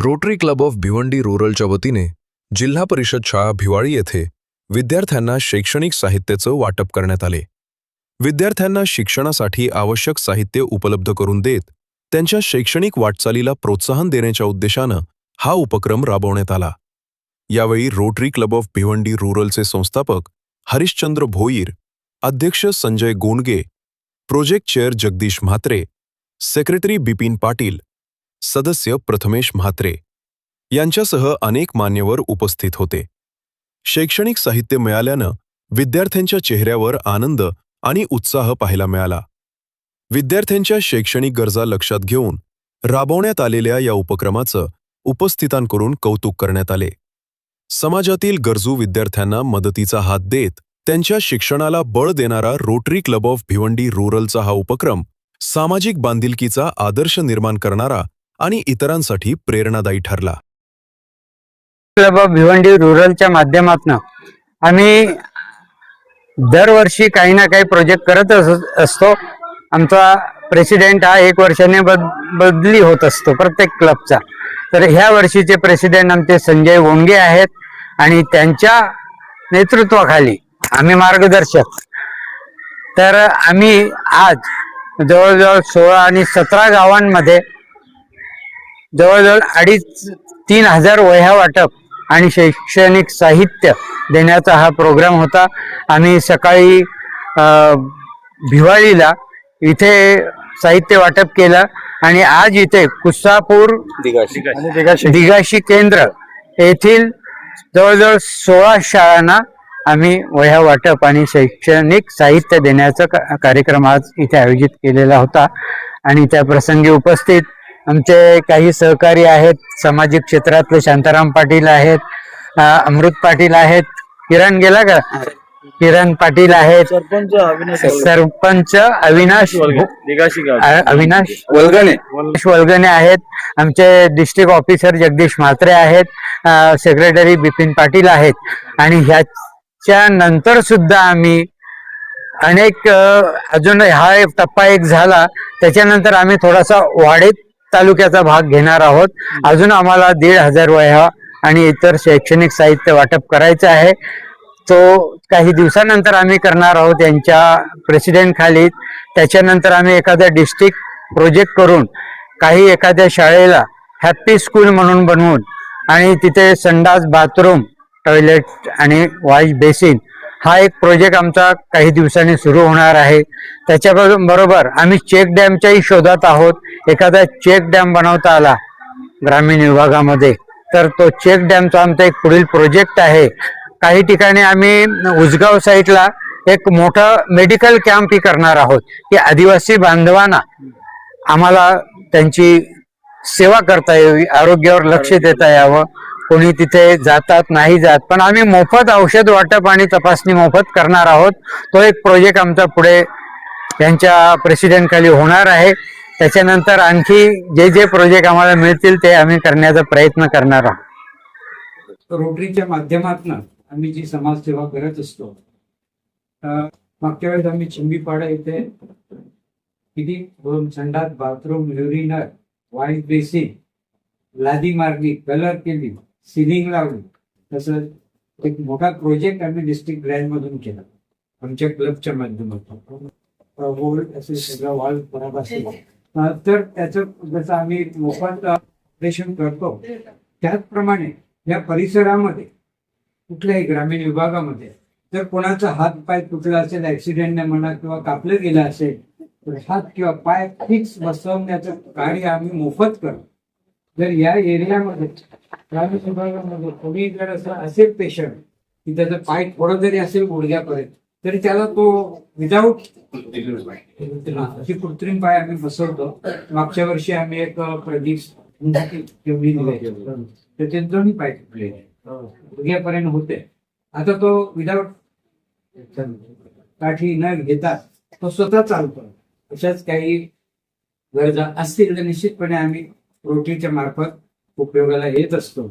Rotary Club of Bhiwandi रूरलच्या वतीने जिल्हा परिषद शाळा भिवाळी येथे विद्यार्थ्यांना शैक्षणिक साहित्याचं वाटप करण्यात आले। विद्यार्थ्यांना शिक्षणासाठी आवश्यक साहित्य उपलब्ध करून देत त्यांच्या शैक्षणिक वाटचालीला प्रोत्साहन देण्याच्या उद्देशानं हा उपक्रम राबवण्यात आला। यावेळी रोटरी क्लब ऑफ भिवंडी रूरलचे संस्थापक हरिश्चंद्र भोईर, अध्यक्ष Sanjay Gondge, project chair Jagdish Mhatre, secretary Bipin Patil, सदस्य प्रथमेश म्हात्रे यांच्यासह अनेक मान्यवर उपस्थित होते। शैक्षणिक साहित्य मिळाल्यानं विद्यार्थ्यांच्या चेहऱ्यावर आनंद आणि उत्साह पाहायला मिळाला। विद्यार्थ्यांच्या शैक्षणिक गरजा लक्षात घेऊन राबवण्यात आलेल्या या उपक्रमाचं उपस्थितांकडून कौतुक करण्यात आले। समाजातील गरजू विद्यार्थ्यांना मदतीचा हात देत त्यांच्या शिक्षणाला बळ देणारा रोटरी क्लब ऑफ भिवंडी रूरलचा हा उपक्रम सामाजिक बांधिलकीचा आदर्श निर्माण करणारा आणि इतरांसाठी प्रेरणादायी ठरला। क्लब ऑफ भिवंडी रूरलच्या माध्यमातून आम्ही दरवर्षी काही ना काही प्रोजेक्ट करत असतो। आमचा प्रेसिडेंट हा 1 वर्षाने बदली होत असतो प्रत्येक क्लबचा। तर ह्या वर्षीचे प्रेसिडेंट आमचे संजय गोंडगे आहेत आणि त्यांच्या नेतृत्वाखाली आम्ही मार्गदर्शक। तर आम्ही आज जवळजवळ 16 आणि 17 गावांमध्ये जवळजवळ 2,500-3 हजार वह्या वाटप आणि शैक्षणिक साहित्य देण्याचा हा प्रोग्राम होता। आम्ही सकाळी भिवाळीला इथे साहित्य वाटप केलं आणि आज इथे कुसापूर दिगाशी केंद्र येथील जवळजवळ 16 शाळांना आम्ही वह्या वाटप आणि शैक्षणिक साहित्य देण्याचा कार्यक्रम आज इथे आयोजित केलेला होता। आणि त्या प्रसंगी उपस्थित आमचे काही सहकारी आहेत। सामाजिक क्षेत्रातले शांताराम पाटील आहेत, अमृत पाटील आहेत, किरण पाटील आहेत, सरपंच अविनाश वलगणे आहेत, आमचे डिस्ट्रिक्ट ऑफिसर जगदीश म्हात्रे आहेत, सेक्रेटरी बिपिन पाटील आहेत। आणि ह्याच्या नंतर सुद्धा आम्ही अनेक अजून हा एक टप्पा झाला, त्याच्यानंतर आम्ही थोडासा वाढीत तालुक्याचा भाग घेणार आहोत। अजून आम्हाला 1,500 वह्या आणि इतर शैक्षणिक साहित्य वाटप करायचं आहे। तो काही दिवसानंतर आम्ही करणार आहोत यांच्या प्रेसिडेंट खाली। त्याच्यानंतर आम्ही एखादा डिस्ट्रिक्ट प्रोजेक्ट करून काही एखाद्या शाळेला हॅपी स्कूल म्हणून बनवून आणि तिथे संडास, बाथरूम, टॉयलेट आणि वॉश बेसिन हा एक प्रोजेक्ट आमचा काही दिवसांनी सुरू होणार आहे। त्याच्याबरोबर आम्ही चेक डॅमच्याही शोधात आहोत। एखादा चेक डॅम बनवता आला ग्रामीण विभागामध्ये तर तो चेक डॅमचा आमचा एक पुढील प्रोजेक्ट आहे। काही ठिकाणी आम्ही उसगाव साईडला एक मोठा मेडिकल कॅम्प ही करणार आहोत की आदिवासी बांधवांना आम्हाला त्यांची सेवा करता यावी, आरोग्यावर लक्ष देता यावं। कोणी तिथे जातात नाही जात, पण आम्ही मोफत औषध वाटप आणि तपासणी मोफत करणार आहोत। तो एक प्रोजेक्ट आमचा पुढे यांच्या प्रेसिडेंट खाली होणार आहे। त्याच्यानंतर आणखी जे प्रोजेक्ट आम्हाला मिळतील ते आम्ही करण्याचा प्रयत्न करणार आहोत। रोटरीच्या माध्यमातून आम्ही जी समाजसेवा करत असतो, मागच्या वेळेस आम्ही चिंबीपाडा इथे किती संडास, बाथरूम, युरिनर, वॉश बेसिन, लादी मारली, कलर केली, सिलिंग लावली, तसं एक मोठा प्रोजेक्ट आम्ही डिस्ट्रिक्ट ग्रँड मधून केला आमच्या क्लबच्या माध्यमातून। असे सगळं वॉल बरोबर तर त्याचं जसं आम्ही मोफत ऑपरेशन करतो त्याचप्रमाणे या परिसरामध्ये कुठल्याही ग्रामीण विभागामध्ये जर कोणाचा हात पाय तुटला असेल ऍक्सिडेंटने म्हणा किंवा कापलं गेलं असेल तर हात किंवा पाय फिक्स बसवण्याचं कार्य आम्ही मोफत करतो। जर या एरियामध्ये ग्रामीण विभागामध्ये कोणी जर असं असेल पेशंट की त्याचा पाय थोडं जरी असेल गुडघ्यापर्यंत तरी त्याला तो विदाऊट अशी कृत्रिम पाय आम्ही बसवतो। मागच्या वर्षी आम्ही एक त्याचे दोन्ही पाय तुटले गुडघ्यापर्यंत होते। आता तो विदाऊट काठी न घेता तो स्वतः चालतो। अशाच काही गरजा असतील तर निश्चितपणे आम्ही रोटरीच्या मार्फत उपयोगाला येत असतो।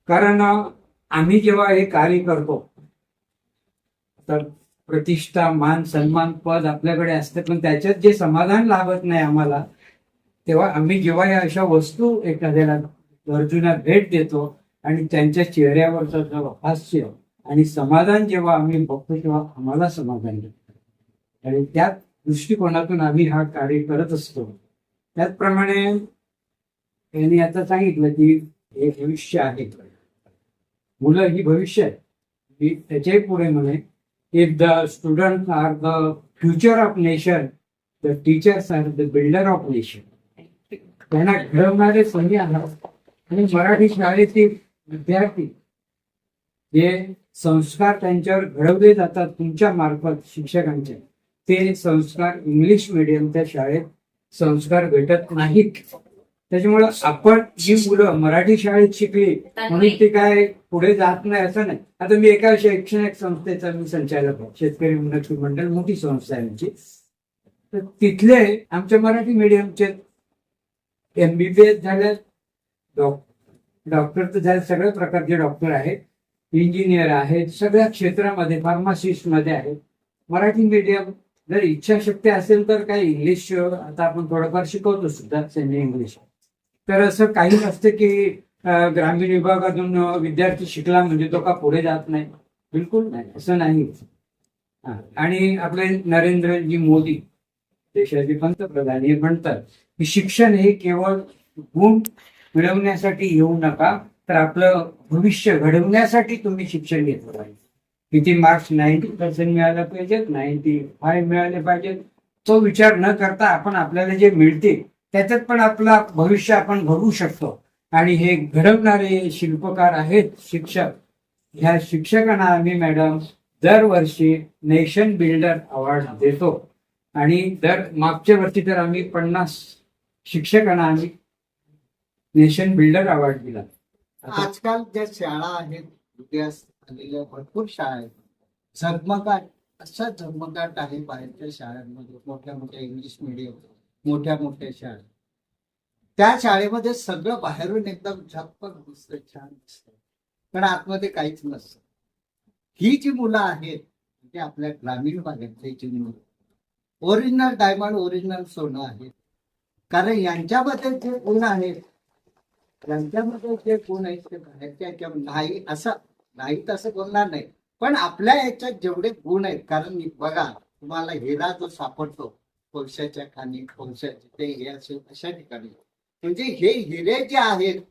कारण आम्ही जेव्हा हे कार्य करतो तर प्रतिष्ठा, मान, सन्मान, पद आपल्याकडे असते, पण त्याच्यात जे समाधान लाभत नाही आम्हाला, तेव्हा आम्ही जेव्हा या अशा वस्तू एखाद्याला गरजूंना भेट देतो आणि त्यांच्या चेहऱ्यावरचं जो हास्य आणि समाधान जेव्हा आम्ही बघतो तेव्हा आम्हाला समाधान मिळतं आणि त्या दृष्टिकोनातून आम्ही हा कार्य करत असतो. त्याचप्रमाणे यांनी आता सांगितलं की हे भविष्य आहे, मुलं ही भविष्य आहे. मी त्याच्याही पुढे म्हणे, if the student are the future of nation, the teachers are the builder of nation. त्यांना घडवणारे संधी आहात आणि मराठी शाळेतील विद्यार्थी जे संस्कार त्यांच्यावर घडवले जातात तुमच्या मार्फत शिक्षकांचे, ते संस्कार इंग्लिश मीडियमच्या शाळेत संस्कार भेटत नाहीत. त्याच्यामुळं आपण जी मुलं मराठी शाळेत शिकली म्हणून ती काय पुढे जात नाही असं नाही. आता मी एका शैक्षणिक संस्थेचा मी संचालक आहे, शेतकरी उन्नती मंडळ मोठी संस्था आहे आमची. तर तिथले आमच्या मराठी मीडियमचे MBBS झाले, डॉक्टर तर झाले, सगळ्या प्रकारचे डॉक्टर आहेत, इंजिनियर आहेत, सगळ्या क्षेत्रामध्ये फार्मासिस्ट मध्ये आहेत. मराठी मीडियम जर इच्छाशक्ती असेल तर काही इंग्लिश आता आपण थोडंफार शिकवतो सुद्धा सेमी इंग्लिश. तर असं काही नसतं की ग्रामीण विभागातून विद्यार्थी शिकला म्हणजे तो का पुढे जात नाही, बिलकुल नाही, असं नाही. आणि आपले नरेंद्रजी मोदी देशाचे पंतप्रधान हे म्हणतात की शिक्षण हे केवळ गुण मिळवण्यासाठी येऊ नका, तर आपलं भविष्य घडवण्यासाठी तुम्ही शिक्षण घेतलं पाहिजे. किती मार्क्स 90% मिळायला पाहिजेत, 95 मिळाले पाहिजेत, तो विचार न करता आपण आपल्याला जे मिळते त्याच्यात पण आपला भविष्य आपण घडवू शकतो. आणि हे घडवणारे शिल्पकार आहेत शिक्षक. ह्या शिक्षकांना आम्ही मॅडम दरवर्षी नेशन बिल्डर अवॉर्ड देतो आणि मागच्या वर्षी तर आम्ही 50 शिक्षकांना आम्ही नेशन बिल्डर अवॉर्ड दिला. आजकाल ज्या शाळा आहेत, उदयास आलेल्या भरपूर शाळा आहेत, झगमगाट असा झगमगाट आहे बाहेरच्या शाळांमध्ये, मोठ्या मोठ्या इंग्लिश मीडियम, मोठ्या मोठ्या शाळा. त्या शाळेमध्ये सगळं बाहेरून एकदम झगपक दिसतं, छान दिसतं, पण आतमध्ये काहीच नसतं. ही जी मुलं आहेत म्हणजे आपल्या ग्रामीण भागातली जी मुलं ओरिजिनल डायमंड, ओरिजिनल सोनं आहेत. कारण यांच्यामध्ये जे गुण आहेत, यांच्यामध्ये जे गुण आहेत ते बाहेरच्या नाही असं नाही तसं बोलणार नाही, पण आपल्या याच्यात जेवढे गुण आहेत, कारण बघा तुम्हाला हिरा जो सापडतो कोळशाच्या खाणी, कोळशाचे ते हे असेल अशा ठिकाणी, म्हणजे हे हिरे जे आहेत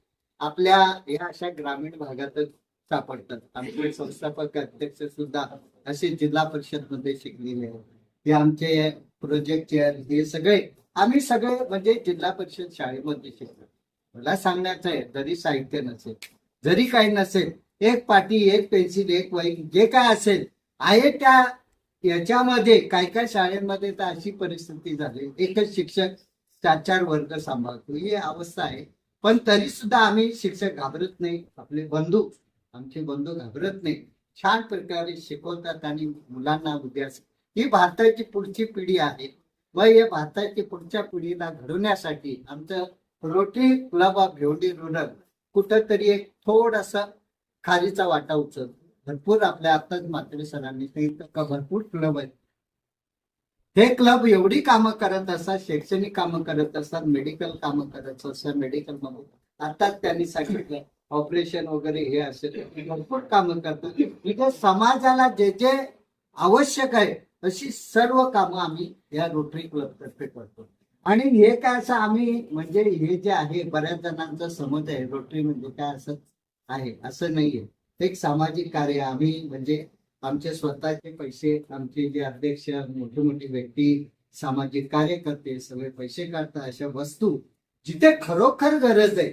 आपल्या या अशा ग्रामीण भागातच सापडतात. आमचे संस्थापक अध्यक्ष सुद्धा असे जिल्हा परिषद मध्ये शिकलेले आहेत. हे आमचे प्रोजेक्ट चेअर हे सगळे आम्ही सगळे म्हणजे जिल्हा परिषद शाळेमध्ये शिकलो. मला सांगण्याचं आहे, जरी साहित्य नसेल, जरी काही नसेल, एक पाटी, एक पेन्सिल, एक वही, जे काय असेल आहे त्या याच्यामध्ये. काय काय शाळेमध्ये तर अशी परिस्थिती झाली, एकच शिक्षक 4-4 वर्ग सांभाळतो, ही अवस्था आहे. पण तरी सुद्धा आम्ही शिक्षक घाबरत नाही, आपले बंधू, आमचे बंधू घाबरत नाही, छान प्रकारे शिकवतात आणि मुलांना ही भारताची पुढची पिढी आहे व या भारताची पुढच्या पिढीला घडवण्यासाठी आमचं rotary Club of Bhiwandi rural कुठंतरी एक थोडासा खालीचा वाटा उचलतो. भरपूर आपल्या आताच म्हात्रे सरांनी सांगितलं भरपूर क्लब आहेत. हे क्लब एवढी कामं करत असतात, शैक्षणिक कामं करत असतात, मेडिकल कामं करत असतात. मेडिकल मध्ये आताच त्यांनी सांगितलं ऑपरेशन वगैरे हे असेल, भरपूर कामं करतात. म्हणजे समाजाला जे जे आवश्यक आहे अशी सर्व कामं आम्ही या रोटरी क्लब तर्फे करतो. आणि हे काय असं आम्ही म्हणजे हे जे आहे बऱ्याच जणांचा समज आहे रोटरी म्हणजे काय असं आहे, असं नाहीये. एक सामाजिक कार्य आम्ही म्हणजे आमचे स्वतःचे पैसे, आमचे जे अध्यक्ष, मोठी मोठी व्यक्ती, सामाजिक कार्यकर्ते सगळे पैसे काढतात. अशा वस्तू जिथे खरोखर गरज आहे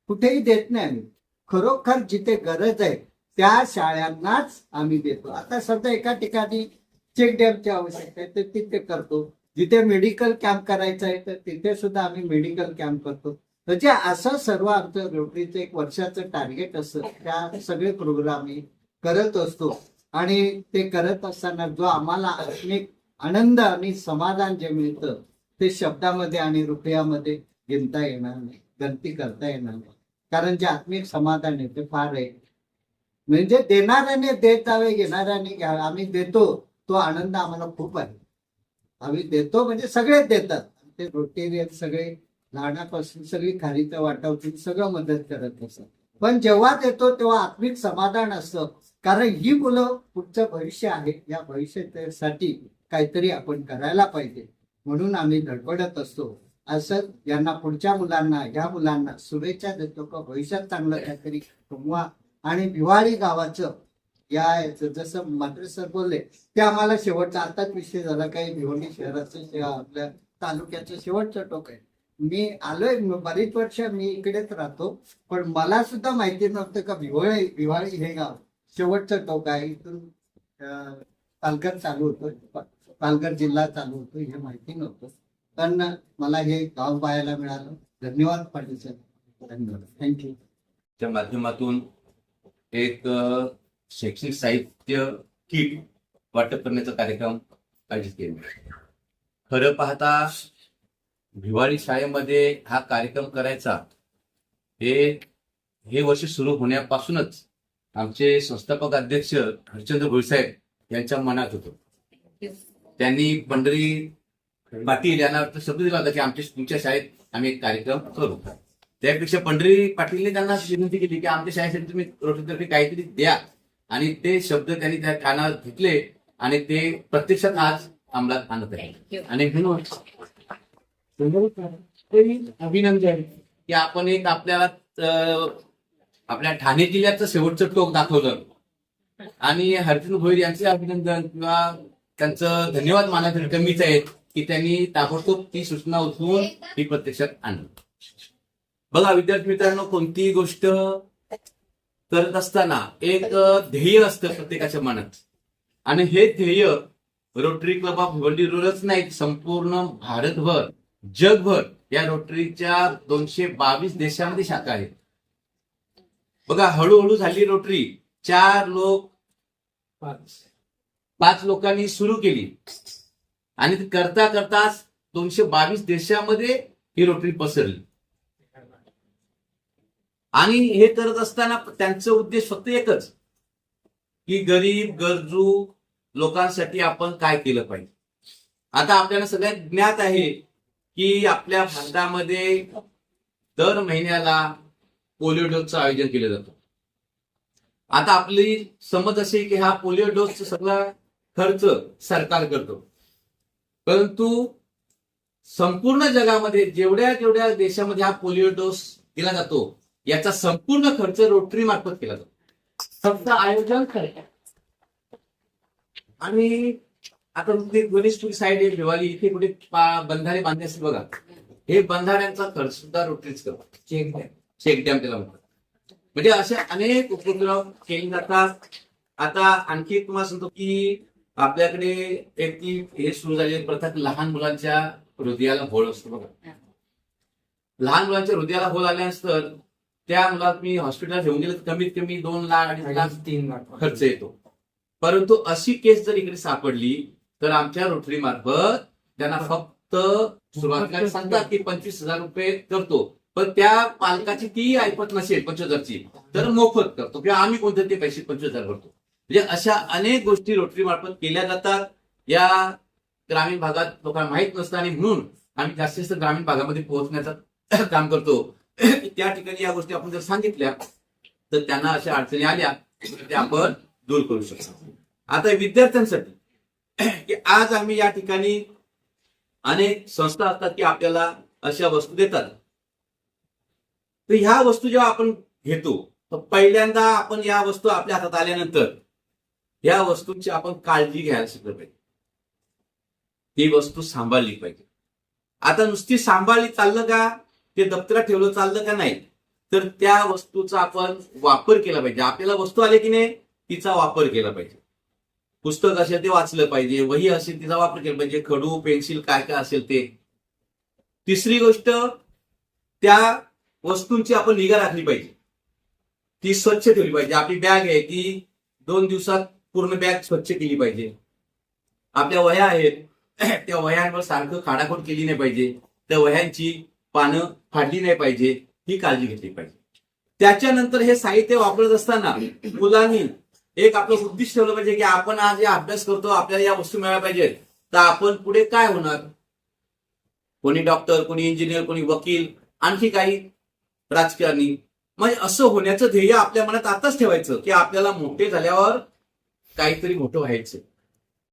कुठेही देत नाही आम्ही. खरोखर जिथे गरज आहे त्या शाळांनाच आम्ही देतो. आता सध्या एका ठिकाणी चेक डॅमची आवश्यकता आहे तर तिथे करतो. जिथे मेडिकल कॅम्प करायचं आहे तर तिथे सुद्धा आम्ही मेडिकल कॅम्प करतो. म्हणजे असं सर्व आमचं रोटरीचं एक वर्षाचं टार्गेट असतं. त्या सगळे प्रोग्राम आम्ही करत असतो आणि ते करत असताना जो आम्हाला आत्मिक आनंद आणि समाधान जे मिळतं ते शब्दामध्ये आणि रुपयामध्ये गिनता येणार नाही, गणती करता येणार नाही. कारण जे आत्मिक समाधान आहे ते फार आहे. म्हणजे देणाऱ्याने देत जावे, घेणाऱ्याने घ्यावे. आम्ही देतो तो आनंद आम्हाला खूप आहे. आम्ही देतो म्हणजे सगळेच देतात. ते रोटेरियन सगळे लहानापासून सगळी खारीचं वाटावतील सगळं मदत करत असत. पण जेव्हा देतो तेव्हा आत्मिक समाधान असतं, कारण ही मुलं पुढचं भविष्य आहे. या भविष्यासाठी काहीतरी आपण करायला पाहिजे म्हणून आम्ही धडपडत असतो. असं यांना पुढच्या मुलांना ह्या मुलांना शुभेच्छा देतो का भविष्यात चांगलं काहीतरी कमवा. आणि भिवाळी गावाचं याचं जसं मात्र सर बोलले ते आम्हाला शेवटचा आताच विषय झाला काही भिवंडी शहराचं आपल्या तालुक्याचं शेवटचं टोक आहे. मी आलोय बरीच वर्ष मी इकडेच राहतो, पण मला सुद्धा माहिती नव्हतं का भिवाळी हे गाव शेवटचं टोक आहे. इथून पालघर चालू होतं, पालघर जिल्हा चालू होतो हे माहिती नव्हतं. पण मला हे गाव पाहायला मिळालं. धन्यवाद पाटील सर, धन्यवाद, थँक्यू. च्या माध्यमातून एक शैक्षणिक साहित्य किट वाटप करण्याचा कार्यक्रम आयोजित केला. खरं पाहता भिवाळी शाळेमध्ये हा कार्यक्रम करायचा हे वर्ष सुरू होण्यापासूनच आमचे संस्थापक अध्यक्ष हरिश्चंद्र भोईसाहेब यांच्या मनात होतं. त्यांनी पंढरी पाटील यांना शब्द दिला होता की तुमच्या शाळेत आम्ही एक कार्यक्रम करू. त्यापेक्षा पंढरी पाटीलने त्यांना अशी विनंती केली की आमच्या शाळेसाठी तुम्ही रोटरीतर्फे काहीतरी द्या, आणि ते शब्द त्यांनी त्या कानावर घेतले आणि ते प्रत्यक्षात आज अंमलात आणत आहे. आणि म्हणून अभिनंदन की आपण एक आपल्या ठाणे जिल्ह्याचं शेवटचं टोक दाखवलं, आणि हरिश्चंद्र भोईर यांचे अभिनंदन किंवा त्यांचं धन्यवाद मानायचं कमीच आहे की त्यांनी ताबडतोब ती सूचना उचलून ही प्रत्यक्षात आणली. बघा विद्यार्थी मित्रांनो, कोणतीही गोष्ट करत असताना एक ध्येय असतं प्रत्येकाच्या मनात, आणि हे ध्येय रोटरी क्लब ऑफ भिवंडी रूरलच नाही, संपूर्ण भारतभर जगभर या रोटरीच्या 222 देशामध्ये शाखा आहेत. बघा हळूहळू झाली रोटरी. 5 लोकांनी सुरू केली आणि करता करताच 222 देशामध्ये ही रोटरी पसरली. आणि हे करत असताना त्यांचा उद्देश फक्त एकच की गरीब गरजू लोकांसाठी आपण काय केलं पाहिजे. आता आपल्याला सगळ्यात ज्ञात आहे की आपल्या भारतामध्ये दर महिन्याला पोलिओ डोसचं आयोजन केलं जातं. आता आपली समज अशी की हा पोलिओ डोसचा सगळा खर्च सरकार करतो, परंतु संपूर्ण जगामध्ये जेवढ्या देशामध्ये हा पोलिओ डोस दिला जातो याचा संपूर्ण खर्च रोटरी मार्फत केला जातो. फक्त आयोजन करतात. आणि आता गणेशपुरी साईड आहे भिवाली, इथे कुठे बंधारे बांधले असतील बघा, हे बंधाऱ्यांचा खर्च सुद्धा रोटरीच करतो. चेक डॅम त्याला म्हणतात. म्हणजे असे अनेक उपक्रम केले जातात. आता आणखी तुम्हाला सांगतो की आपल्याकडे एक हे सुरू झालेली प्रथा लहान मुलांच्या हृदयाला होळ असतो बघा. लहान मुलांच्या हृदयाला होळ आल्यानंतर त्या मुलाला तुम्ही हॉस्पिटल घेऊन गेलं तर कमीत कमी 2 लाख 2.5 लाख 3 लाख खर्च येतो. परंतु अशी केस जर इकडे सापडली तर आमच्या रोटरी मार्फत त्यांना फक्त सुरुवातीला सांगतात की 25,000 रुपये करतो, पण त्या पालकाची ती ऐपत नसेल 25,000ची तर मोफत करतो किंवा आम्ही कोणते ते पैसे 25,000 करतो. म्हणजे अशा अनेक गोष्टी रोटरी मार्फत केल्या जातात. या ग्रामीण भागात लोकांना माहित नसतं आणि म्हणून आम्ही जास्तीत जास्त ग्रामीण भागामध्ये पोहोचण्याचं काम करतो. त्या ठिकाणी या गोष्टी आपण जर सांगितल्या तर त्यांना अशा अडचणी आल्या तर त्या आपण दूर करू शकतो. आता विद्यार्थ्यांसाठी की आज आम्ही या ठिकाणी अनेक संस्था असतात की आपल्याला अशा वस्तू देतात. तर ह्या वस्तू जेव्हा आपण घेतो तर पहिल्यांदा आपण या वस्तू आपल्या हातात आल्यानंतर या वस्तूंची आपण काळजी घ्यायला शिकलं पाहिजे. ती वस्तू सांभाळली पाहिजे. आता नुसती सांभाळली चाललं का, ते दप्तरात ठेवलं चाललं का नाही, तर त्या वस्तूचा आपण वापर केला पाहिजे. आपल्याला वस्तू आले की नाही तिचा वापर केला पाहिजे. पुस्तक असेल ते वाचलं पाहिजे, वही असेल तिचा वापर केला पाहिजे, खडू पेन्सिल काय काय असेल ते. तिसरी गोष्ट, त्या वस्तूंची आपण निगा राखली पाहिजे, ती स्वच्छ ठेवली पाहिजे. आपली बॅग आहे ती 2 दिवसात पूर्ण बॅग स्वच्छ केली पाहिजे. आपल्या वह्या आहेत त्या वह्यांवर सारखं खाडाखोड केली नाही पाहिजे, त्या वह्यांची पानं फाडली नाही पाहिजे, ही काळजी घेतली पाहिजे. त्याच्यानंतर हे साहित्य वापरत असताना मुलांनी एक आपलं उद्दिष्ट ठेवलं पाहिजे की आपण आज या अभ्यास करतो, आपल्याला या वस्तू मिळाल्या पाहिजेत, तर आपण पुढे काय होणार. कोणी डॉक्टर, कोणी इंजिनियर, कोणी वकील, आणखी काही राजकारणी. म्हणजे असं होण्याचं ध्येय आपल्या मनात आताच ठेवायचं की आपल्याला मोठे झाल्यावर काहीतरी मोठं व्हायचं.